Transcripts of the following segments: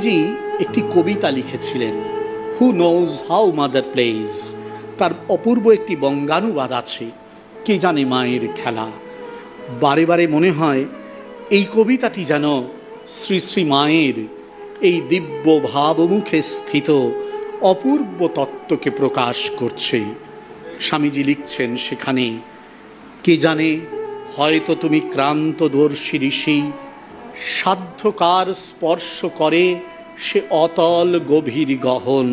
স্বামীজি একটি কবিতা লিখেছিলেন, who knows how mother plays. তার অপূর্ব একটি বঙ্গানুবাদ আছে, কে জানে মায়ের খেলা। বারে বারে মনে হয় এই কবিতাটি যেন শ্রী শ্রী মায়ের এই দিব্য ভাবমুখে স্থিত অপূর্ব তত্ত্বকে প্রকাশ করছে। স্বামীজি লিখছেন সেখানে, কে জানে হয়তো তুমি ক্রান্তদর্শী ঋষি, সাধ্যকার স্পর্শ করে সে অতল গভীর গহন,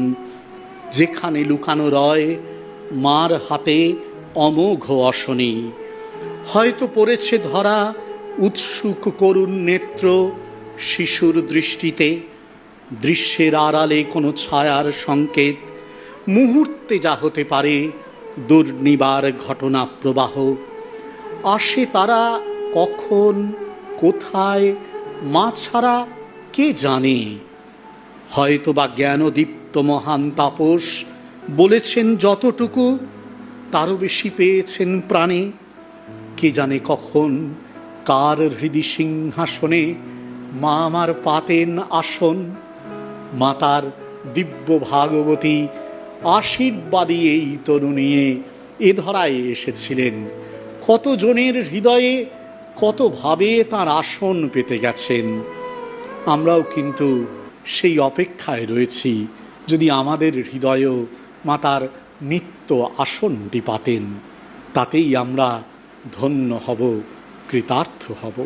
যেখানে লুকানো রয় মার হাতে অমোঘ অশনি। হয়তো পড়েছে ধরা উৎসুক করুণ নেত্র শিশুর দৃষ্টিতে, দৃশ্যের আড়ালে কোনো ছায়ার সংকেত, মুহূর্তে যা হতে পারে দুর্নিবার ঘটনা প্রবাহ। আসে তারা কখন, কোথায়, মা ছাড়া কে জানে। হয়তো বা জ্ঞানদীপ্ত মহান তাপস বলেছেন যতটুকু, তারও বেশি পেয়েছেন প্রাণে। কে জানে কখন কার হৃদি সিংহাসনে মা আমার পাতেন আসন। মাতার দিব্য ভাগবতী আশীর্বাদী এই তরুণীয়ে এ ধরায় এসেছিলেন। কত জনের হৃদয়ে কতভাবে তাঁর আসন পেতে গেছেন। আমরাও কিন্তু সেই অপেক্ষায় রয়েছি, যদি আমাদের হৃদয়েও মাতার নিত্য আসনটি পাতেন, তাতেই আমরা ধন্য হব, কৃতার্থ হব।